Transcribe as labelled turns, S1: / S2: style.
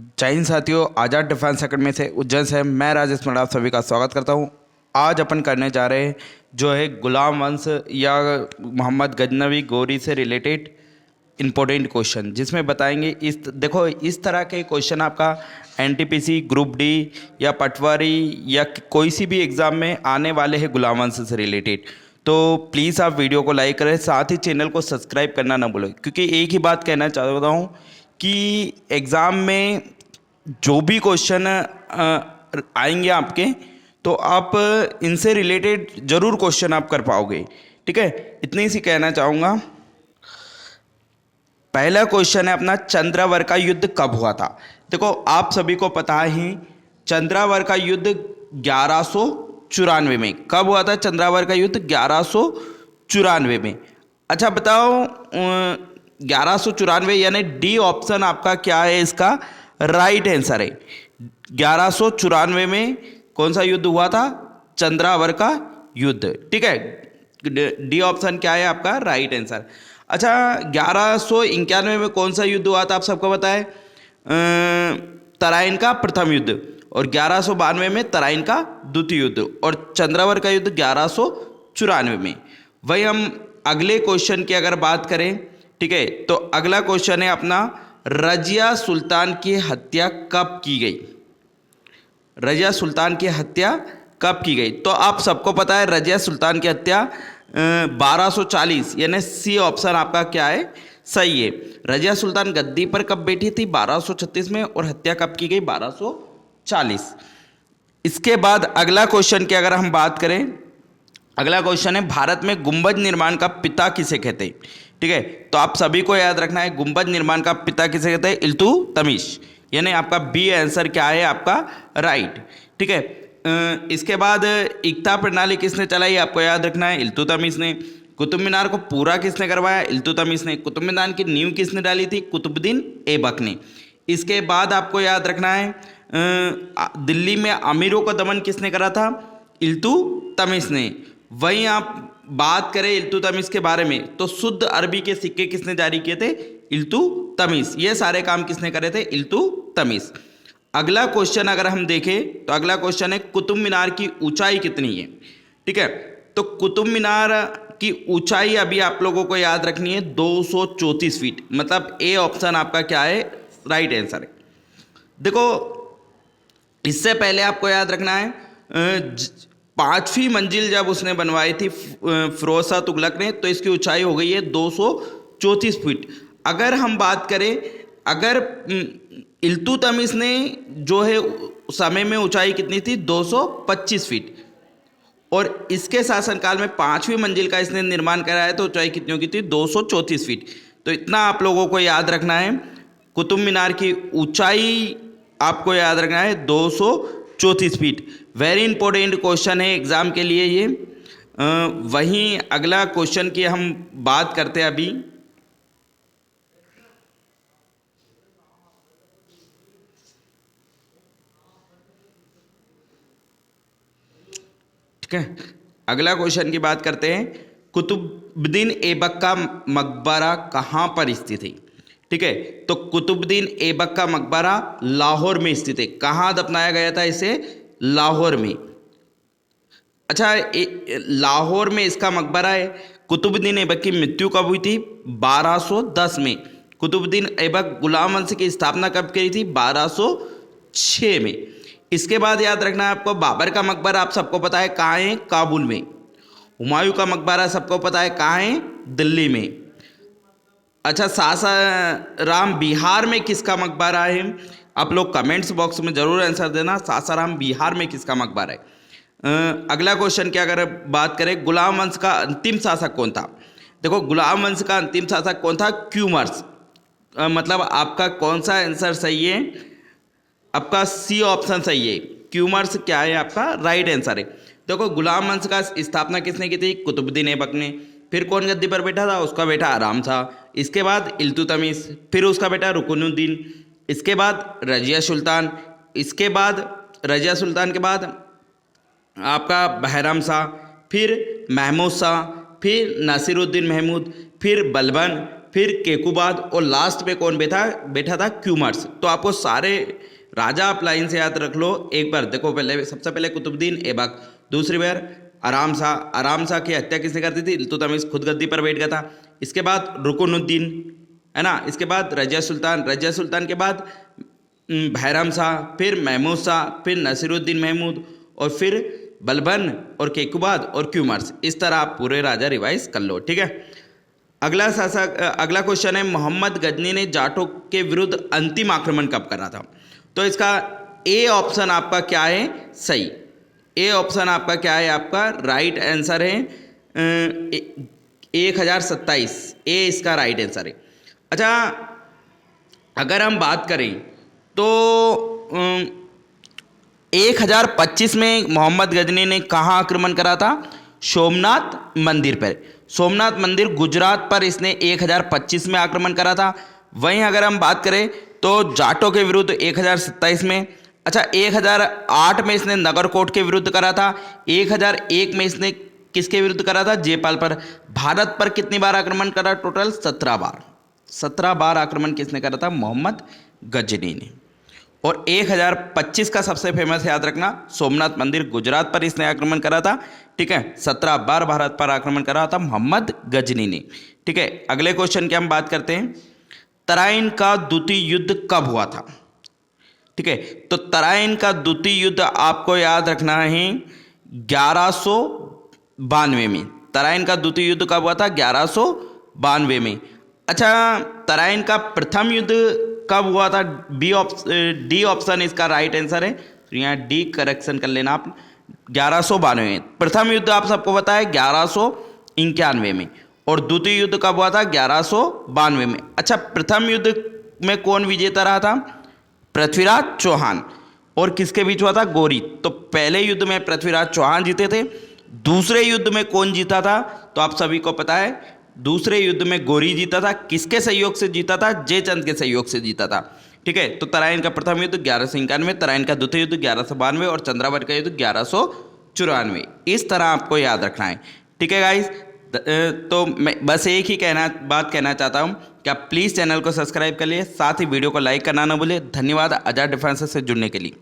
S1: जय हिंद साथियों, आज़ाद defence academy से उज्जैन से मैं राजेश मंडल आप सभी का स्वागत करता हूं। आज अपन करने जा रहे हैं जो है गुलाम वंश या मोहम्मद गजनवी गोरी से रिलेटेड इम्पोर्टेंट क्वेश्चन, जिसमें बताएंगे देखो इस तरह के क्वेश्चन आपका एनटीपीसी ग्रुप डी या पटवारी या कोई सी भी एग्ज़ाम में आने वाले हैं गुलाम वंश से रिलेटेड। तो प्लीज़ आप वीडियो को लाइक करें, साथ ही चैनल को सब्सक्राइब करना ना भूलें, क्योंकि एक ही बात कहना चाहता हूँ कि एग्ज़ाम में जो भी क्वेश्चन आएंगे आपके, तो आप इनसे रिलेटेड ज़रूर क्वेश्चन आप कर पाओगे। ठीक है, इतनी सी कहना चाहूँगा। पहला क्वेश्चन है अपना, चंद्रावर का युद्ध कब हुआ था। देखो आप सभी को पता ही चंद्रावर का युद्ध 1194 में। कब हुआ था चंद्रावर का युद्ध? 1194 में। अच्छा बताओ, 1194 यानी डी ऑप्शन आपका क्या है? इसका राइट आंसर है। 1194 में कौन सा युद्ध हुआ था? चंद्रावर का युद्ध। ठीक है, डी ऑप्शन क्या है आपका? Right answer. अच्छा, 1191 में कौन सा युद्ध हुआ था? आप सबको पता है, तराइन का प्रथम युद्ध, और 1192 में तराइन का द्वितीय युद्ध, और चंद्रावर का युद्ध 1194 में। वही हम अगले क्वेश्चन की अगर बात करें, ठीक है, तो अगला क्वेश्चन है अपना, रजिया सुल्तान की हत्या कब की गई? रजिया सुल्तान की हत्या कब की गई? तो आप सबको पता है रजिया सुल्तान की हत्या 1240, यानी सी ऑप्शन आपका क्या है? सही है। रजिया सुल्तान गद्दी पर कब बैठी थी? 1236 में, और हत्या कब की गई? 1240। इसके बाद अगला क्वेश्चन की अगर हम बात करें, अगला क्वेश्चन है, भारत में गुंबद निर्माण का पिता किसे कहते हैं? ठीक है, तो आप सभी को याद रखना है, गुंबद निर्माण का पिता किसे कहते हैं? इल्तुतमिश, यानी आपका बी आंसर क्या है आपका? राइट। ठीक है, इसके बाद इक्ता प्रणाली किसने चलाई? आपको याद रखना है, इल्तुतमिश ने। कुतुब मीनार को पूरा किसने करवाया? इल्तुतमिश ने। कुतुब मीनार की नींव किसने डाली थी? कुतुबुद्दीन ऐबक ने। इसके बाद आपको याद रखना है, दिल्ली में अमीरों का दमन किसने करा था? इल्तुतमिश ने। वहीं आप बात करें इल्तुतमिश के बारे में, तो शुद्ध अरबी के सिक्के किसने जारी किए थे? इल्तुतमिश। ये सारे काम किसने करे थे? इल्तुतमिश। अगला क्वेश्चन अगर हम देखें, तो अगला क्वेश्चन है, कुतुब मीनार की ऊंचाई कितनी है? ठीक है, तो कुतुब मीनार की ऊंचाई अभी आप लोगों को याद रखनी है 234 फीट, मतलब ए ऑप्शन आपका क्या है? राइट आंसर है। देखो इससे पहले आपको याद रखना है, 5वीं मंजिल जब उसने बनवाई थी फिरोज शाह तुगलक ने, तो इसकी ऊंचाई हो गई है 234 फीट। अगर हम बात करें, अगर इल्तुतमिश ने जो है समय में ऊंचाई कितनी थी? 225 फीट, और इसके शासनकाल में 5वीं मंजिल का इसने निर्माण कराया, तो ऊंचाई कितनी होगी थी? 234 फीट। तो इतना आप लोगों को याद रखना है, कुतुब मीनार की ऊंचाई आपको याद रखना है 234 फीट। वेरी इंपॉर्टेंट क्वेश्चन है एग्जाम के लिए ये। वहीं अगला क्वेश्चन की हम बात करते हैं अभी। ठीक है, अगला क्वेश्चन की बात करते हैं, कुतुबुद्दीन ऐबक का मकबरा कहाँ पर स्थित है? ठीक है, तो कुतुबुद्दीन ऐबक का मकबरा लाहौर में स्थित है। कहाँ दफनाया गया था इसे? लाहौर में। अच्छा, लाहौर में इसका मकबरा है। कुतुबुद्दीन ऐबक की मृत्यु कब हुई थी? 1210 में। कुतुबुद्दीन ऐबक गुलाम वंश की स्थापना कब करी थी? 1206 में। इसके बाद याद रखना है आपको, बाबर का मकबरा आप सबको पता है कहाँ है? काबुल में। हुमायूं का मकबरा सबको पता है कहाँ है? दिल्ली में। अच्छा, सासाराम बिहार में किसका मकबरा है? आप लोग कमेंट्स बॉक्स में जरूर आंसर देना, सासाराम बिहार में किसका मकबरा है। अगला क्वेश्चन की अगर बात करें, गुलाम वंश का अंतिम शासक कौन था? देखो गुलाम वंश का अंतिम शासक कौन था? क्यूमर्स। मतलब आपका कौन सा आंसर सही है? आपका सी ऑप्शन सही है। क्यूमर्स क्या है आपका? राइट आंसर है। देखो गुलाम वंश का स्थापना किसने की थी? कुतुबुद्दीन ऐबक ने। फिर कौन गद्दी पर बैठा था? उसका बेटा आराम था। इसके बाद इल्तुतमिश, फिर उसका बेटा रुकनुद्दीन, इसके बाद रजिया सुल्तान, इसके बाद रजिया सुल्तान के बाद आपका बहराम शाह, फिर महमूद शाह, फिर नासिरुद्दीन महमूद, फिर बलबन, फिर केकुबाद और लास्ट पे कौन बैठा था क्यूमर्स। तो आपको सारे राजा आप लाइन से याद रख लो। एक बार देखो, पहले सबसे पहले कुतुबुद्दीन ऐबक, दूसरी बार आराम शाह की हत्या किसने कर दी थी? इल्तुतमिश खुद गद्दी पर बैठ गया था। इसके बाद रुकनुद्दीन, है ना, इसके बाद रजिया सुल्तान के बाद बैरम शाह, फिर महमूद शाह, फिर नसीरुद्दीन महमूद, और फिर बलबन और केकुबाद और क्यूमर्स। इस तरह आप पूरे राजा रिवाइज कर लो, ठीक है। अगला क्वेश्चन है, मोहम्मद गजनी ने जाटों के विरुद्ध अंतिम आक्रमण कब करा था? तो इसका ए ऑप्शन आपका क्या है? सही। ए ऑप्शन आपका क्या है? आपका राइट आंसर है 1027। ए इसका राइट आंसर है। अच्छा, अगर हम बात करें तो 1025 में मोहम्मद गजनी ने कहाँ आक्रमण करा था? सोमनाथ मंदिर पर। सोमनाथ मंदिर गुजरात पर इसने 1025 में आक्रमण करा था। वहीं अगर हम बात करें तो जाटों के विरुद्ध 1027 में। अच्छा, 1008 में इसने नगरकोट के विरुद्ध करा था। 1001 में इसने किसके विरुद्ध करा था? जयपाल पर। भारत पर कितनी बार आक्रमण करा? टोटल 17 बार। 17 बार आक्रमण किसने करा था? मोहम्मद गजनी ने। और 1025 का सबसे फेमस याद रखना, सोमनाथ मंदिर गुजरात पर इसने आक्रमण करा था, ठीक है। 17 बार भारत पर आक्रमण करा था मोहम्मद गजनी ने, ठीक है। अगले क्वेश्चन की हम बात करते हैं, तराइन का द्वितीय युद्ध कब हुआ था? ठीक है, तो तराइन का द्वितीय युद्ध आपको याद रखना है 1192 में। तराइन का द्वितीय युद्ध कब हुआ था? 1192 में। अच्छा, तराइन का प्रथम युद्ध कब हुआ था? डी ऑप्शन इसका राइट आंसर है, तो यहाँ डी करेक्शन कर लेना आप। 1192 में प्रथम युद्ध आप सबको पता है 1191 में, और द्वितीय युद्ध कब हुआ था? 1192 में। अच्छा, प्रथम युद्ध में कौन विजेता रहा था? पृथ्वीराज चौहान। और किसके बीच हुआ था? गौरी। तो पहले युद्ध में पृथ्वीराज चौहान जीते थे। दूसरे युद्ध में कौन जीता था? तो आप सभी को पता है, दूसरे युद्ध में गौरी जीता था। किसके सहयोग से जीता था? जयचंद के सहयोग से जीता था, ठीक है। तो तराइन का प्रथम युद्ध 1191, तराइन का द्वितीय युद्ध 1192 और चंद्रावत का युद्ध 1194। इस तरह आपको याद रखना है, ठीक है गाइस। तो मैं बस एक ही बात कहना चाहता हूँ कि आप प्लीज़ चैनल को सब्सक्राइब कर लिए, साथ ही वीडियो को लाइक करना ना भूलिए। धन्यवाद आज़ाद डिफेंस से जुड़ने के लिए।